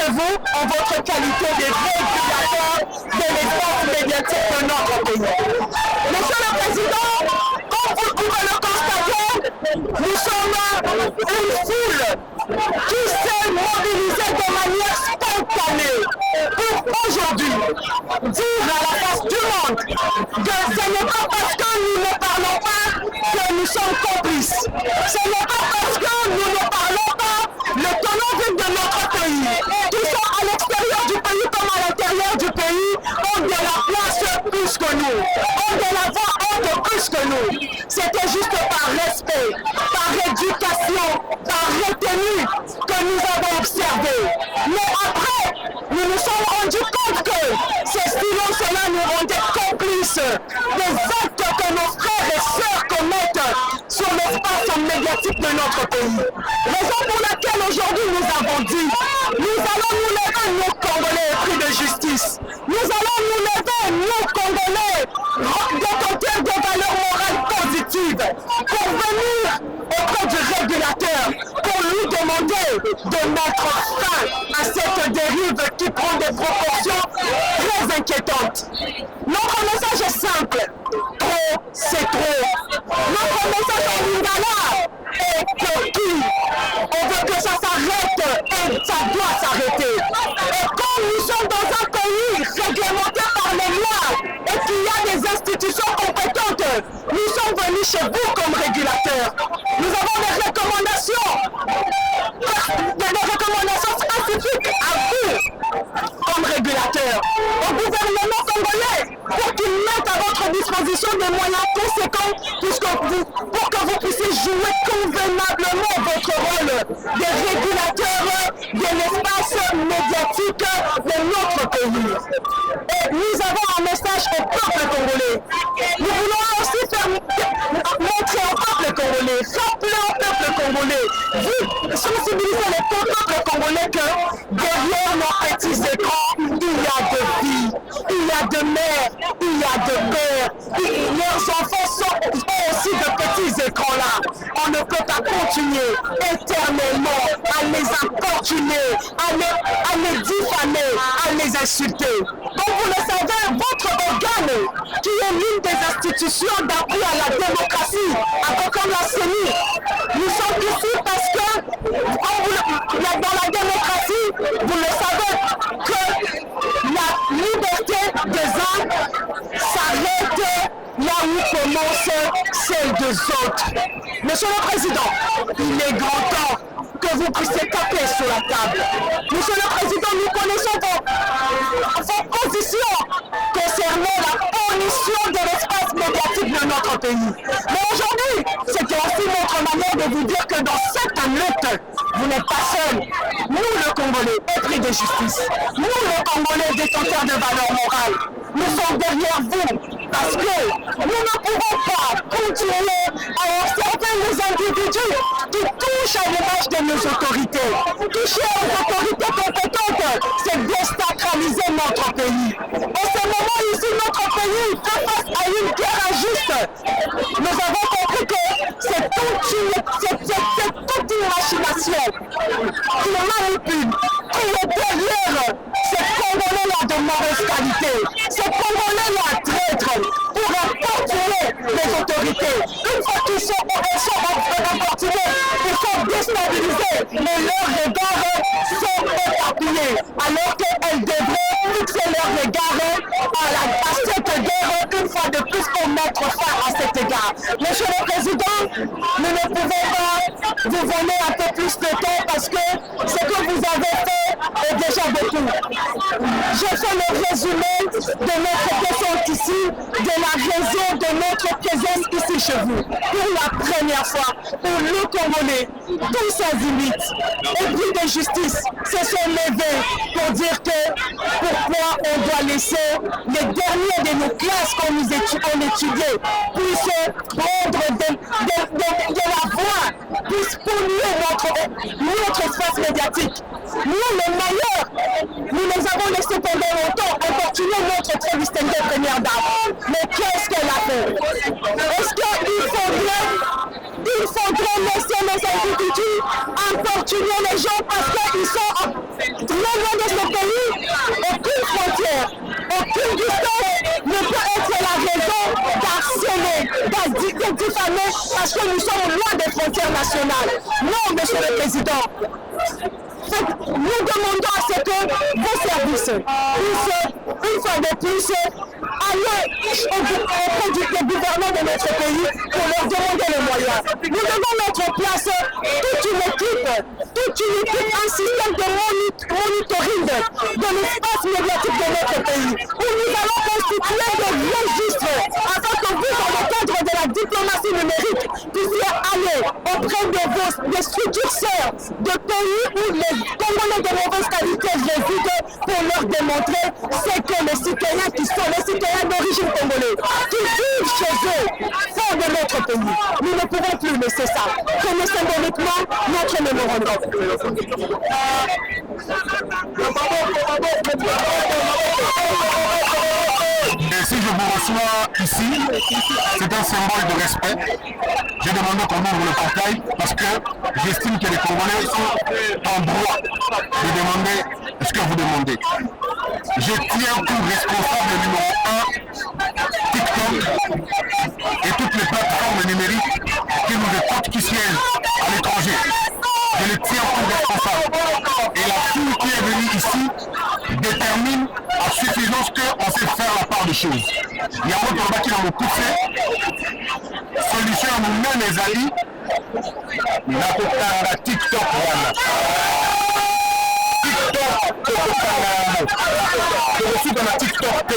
chez vous en votre qualité de régulateurs de l'espace médiatique de notre pays. Monsieur le Président, comme vous pouvez le constater, nous sommes une foule qui s'est mobilisée de manière spontanée pour aujourd'hui dire à la face du monde que ce n'est pas parce que nous ne parlons pas que nous sommes complices. Ce n'est pas parce que nous ne parlons pas le tenant de notre pays. Qui sont à l'extérieur du pays comme à l'intérieur du pays ont de la place plus que nous, ont de la voix plus que nous. C'était juste par respect, par éducation, par retenue que nous avons observé. Mais après, nous nous sommes rendus compte que ces silences-là nous rendaient complices des actes que nos frères et sœurs commettent sur l'espace médiatique de notre pays. Raison pour laquelle aujourd'hui nous avons dit, nous allons nous lever, nous Congolais épris de justice. Nous allons nous lever, nous Congolais, détenteurs de valeurs morales positives, pour venir auprès du régulateur, pour lui demander de mettre fin à cette dérive qui prend des proportions très inquiétantes. Notre message est simple, trop c'est trop. Notre message en Lingala est que on veut que ça s'arrête et ça doit s'arrêter. Et comme nous sommes dans un pays réglementé par les lois et qu'il y a des institutions compétentes, nous sommes venus chez vous comme régulateurs. Nous avons des recommandations spécifiques à vous comme régulateurs, au gouvernement congolais, pour qu'il mette à votre disposition des moyens conséquents pour que vous puissiez jouer convenablement votre rôle de régulateurs de l'espace médiatique de notre pays. Et nous avons un message au peuple congolais. Nous voulons aussi faire montrer au peuple congolais, rappeler au peuple congolais, sensibiliser les peuples congolais que derrière nos petits écrans, il y a de vie, il y a de mères, il y a de pères, leurs enfants sont aussi de petits écrans-là. On ne peut pas continuer éternellement à les importuner, à les diffamer, à les insulter. Comme vous le savez, votre organe, qui est l'une des institutions d'appui à la démocratie, comme la CENI, nous sommes ici parce que dans la démocratie, vous le savez, que la liberté des uns s'arrête là où commence celle des autres. Monsieur le Président, il est grand temps que vous puissiez taper sur la table. Monsieur le Président, nous connaissons vos positions concernant la pollution de l'espace médiatique de notre pays. Mais aujourd'hui, c'était aussi notre manière de vous dire que dans cette lutte, vous n'êtes pas seul. Nous, le Congolais, épris de justice, nous, le Congolais, détenteurs de valeurs morales, nous sommes derrière vous parce que nous ne pouvons pas continuer à observer les individus qui touchent à l'image de nos autorités. Toucher aux autorités compétentes, c'est désacraliser notre pays. En ce moment ici, notre pays fait face à une guerre injuste. Nous avons compris que c'est toute une machination qui manipule, qui est derrière ces Congolais-là de mauvaise qualité, ces Congolais-là traîtres pour importuner les autorités. Une fois qu'ils sont importunés, ils sont déstabilisés, mais leurs regards sont éparpillés, alors qu'elles devraient fixer leurs regards à cette guerre une fois de plus pour mettre fin à cet égard. Monsieur le Président, nous ne pouvons pas vous donner un peu plus de temps parce que ce que vous avez fait est déjà beaucoup. Je fais le résumé de notre présence ici, de la raison de notre présence ici chez vous. Pour la première fois, pour le Congolais, tous azimuts, épris de justice, se sont levés pour dire que pourquoi on doit laisser les derniers de nos classes qu'on étudiait puissent prendre de la voix, puissent polluer notre espace médiatique. Nous, les meilleurs, nous les avons laissés pendant longtemps importuner notre très distinguée première dame. Mais qu'est-ce qu'elle a fait? Est-ce qu'il faudrait laisser les individus importuner les gens parce qu'ils sont très loin de de diffamer parce que nous sommes loin des frontières nationales. Non, Monsieur le Président. Nous demandons à ce que vos services puissent, une fois de plus, aller auprès du gouvernement de notre pays pour leur demander les moyens. Nous devons mettre en place toute une équipe, un système de monitoring de l'espace médiatique de notre pays, où nous allons constituer des registres afin que vous, dans le cadre de la diplomatie numérique, puissiez aller auprès des structures sœurs de pays où les Congolais de mauvaise qualité résident pour leur démontrer ce que les citoyens qui sont les citoyens d'origine congolaise, qui vivent chez eux, font de notre pays. Nous ne pouvons plus laisser ça. Prenez symboliquement notre mémorandum. Et si je vous reçois ici, c'est un symbole de respect. J'ai demandé qu'on ouvre le portail parce que j'estime que les Congolais sont en droit de demander ce que vous demandez. Je tiens comme responsable numéro 1 TikTok et toutes les plateformes numériques qui nous écoutent, qui siègent à l'étranger. Je le tiens comme responsable. Et la foule qui est venue ici détermine à suffisance qu'on sait faire la part des choses. Il y a un combat qui va nous pousser. Solution à nous mêmes les alliés. La TikTok, voilà. Je suis dans la TikTok T.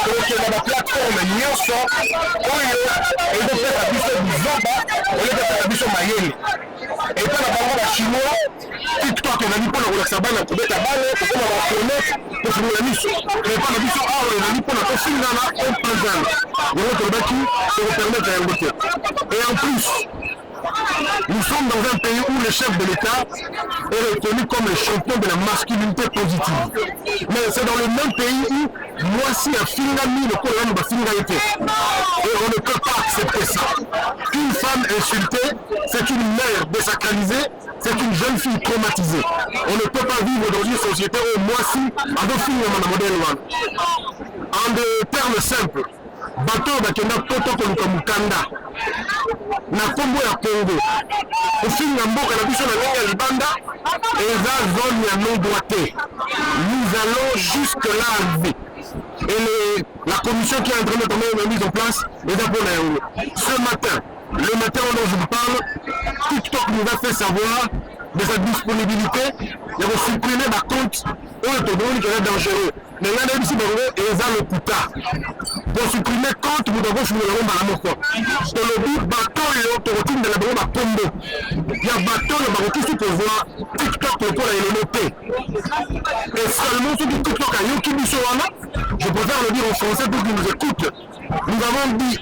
Donc dans la plateforme nyonso oyo ezopesa biso bizoba oyo ezopesa biso mayele epa na bango bachinois TikTok ezali mpona kolakisa bana kobeta bale kokoma bakonet kofungola miso epa na biso awa ezali mpona kofingana opazana yango tolobaki tokopermettre yango te et en plus nous sommes dans un pays où le chef de l'État est reconnu comme le champion de la masculinité positive. Mais c'est dans le même pays où moi si un fingami le colonel va finir été. Et on ne peut pas accepter ça. Une femme insultée, c'est une mère désacralisée, c'est une jeune fille traumatisée. On ne peut pas vivre dans une société où moi si, avec finir mon modèle en des termes simples, bateau bakenda poto koluka mukanda na kombo ya Congo ofinga mboka na biso na ndenge ya libanda eza zone ya non droité. Nous allons jusque là et la commission qui est en train de mise en place est pour la ce matin, le matin dont je vous parle, TikTok nous a fait savoir de sa disponibilité de supprimer ma compte où le taux qui est dangereux. Mais là, il y a le Kuta. Pour supprimer compte, nous devons jouer le Malamoko. Dans le but, bateau et autres routines de la bombe à Combo. Il y a bateau et Maroc qui peut voir TikTok le pôle est noté. Et seulement ceux qui TikTok à Yoki Bissowana, je préfère le dire en français pour qu'ils nous écoutent. Nous avons dit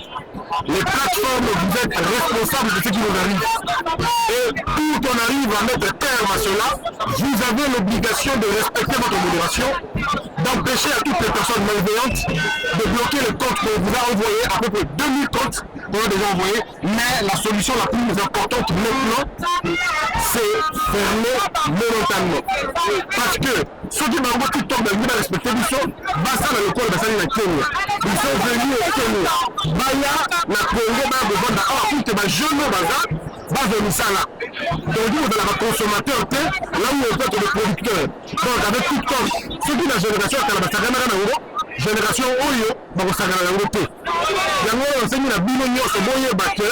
les plateformes, vous êtes responsables de ce qui nous arrive. Et pour qu'on arrive à mettre terme à cela, vous avez l'obligation de respecter votre modération, d'empêcher à toutes les personnes malveillantes de bloquer le compte qu'on vous a envoyé, à peu près 2000 comptes qu'on a déjà envoyés. Mais la solution la plus importante maintenant, c'est fermer momentanément. Parce que ceux qui m'envoient TikTok, ils vont respecter du son, Bassa dans le coin de Bassani dans Kenya. Ils sont venus au Kenya. Baya, na Congo, Baya, Bovanda, alors que les jeunes Baza, Baza Misala. Donc, vous avez un consommateur, là où on peut être le producteur. Donc, avec TikTok, ceux qui la génération, génération Oyo, bakosangana yango te. Yango enseigné na bino nyonso boyeba ke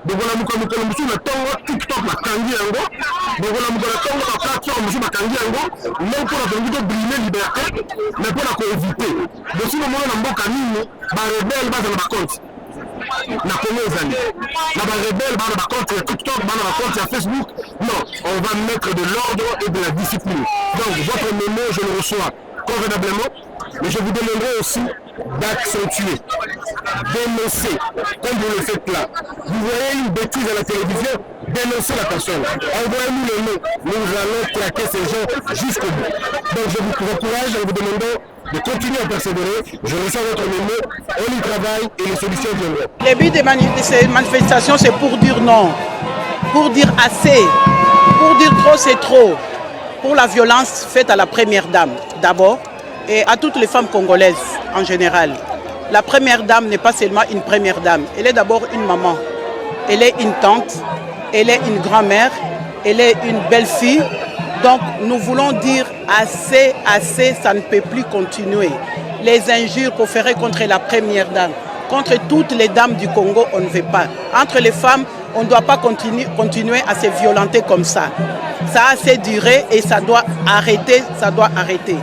bokola mokolo mosusu na ntongo TikTok bakangi yango, bokola mokolo na ntongo ba plateforme mosusu bakangi yango, non mpona tongi tobrime liberté, mais mpona koevite. Bosi bomona na mboka nini barebele baza na bakonte na Congo ezali na barebele bana bakonte ya TikTok, bana bakonte ya Facebook. Non, on va mettre de l'ordre et de la discipline. Donc votre mémo, je le reçois convenablement, mais je vous demanderai aussi d'accentuer, dénoncer, comme vous le faites là. Vous voyez une bêtise à la télévision, dénoncez la personne. Envoyez-nous le nom, nous allons traquer ces gens jusqu'au bout. Donc je vous encourage en vous demandant de continuer à persévérer. Je reçois votre mémo, on y travaille et les solutions viendront. Le but de ces manifestations, c'est pour dire non, pour dire assez, pour dire trop, c'est trop. Pour la violence faite à la première dame, d'abord, et à toutes les femmes congolaises en général. La première dame n'est pas seulement une première dame. Elle est d'abord une maman. Elle est une tante. Elle est une grand-mère. Elle est une belle-fille. Donc nous voulons dire assez, assez, ça ne peut plus continuer. Les injures proférées contre la première dame, contre toutes les dames du Congo, on ne veut pas. Entre les femmes, on ne doit pas continuer à se violenter comme ça. Ça a assez duré et ça doit arrêter, ça doit arrêter.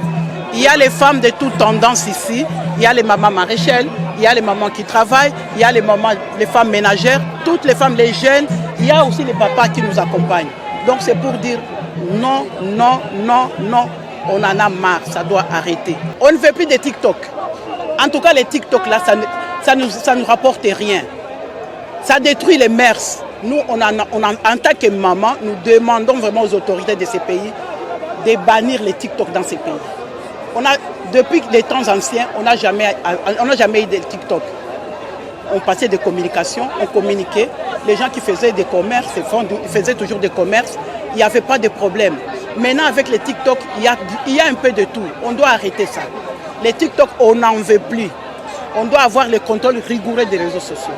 Il y a les femmes de toutes tendances ici. Il y a les mamans maraîchères, il y a les mamans qui travaillent, il y a les femmes ménagères, toutes les femmes, les jeunes. Il y a aussi les papas qui nous accompagnent. Donc c'est pour dire non, non, non, non. On en a marre, ça doit arrêter. On ne veut plus de TikTok. En tout cas, les TikTok là, ça nous rapporte rien. Ça détruit les mœurs. Nous, en tant que maman, nous demandons vraiment aux autorités de ces pays de bannir les TikTok dans ces pays. Depuis les temps anciens, on n'a jamais eu de TikTok. On passait des communications, on communiquait. Les gens qui faisaient des commerces, ils faisaient toujours des commerces. Il n'y avait pas de problème. Maintenant, avec les TikTok, il y a un peu de tout. On doit arrêter ça. Les TikTok, on n'en veut plus. On doit avoir le contrôle rigoureux des réseaux sociaux.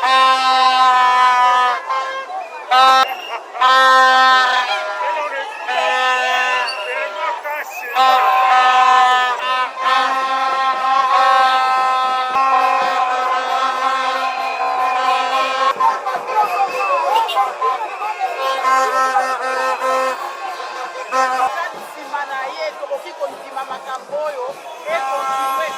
Makambo oyo, et continuer.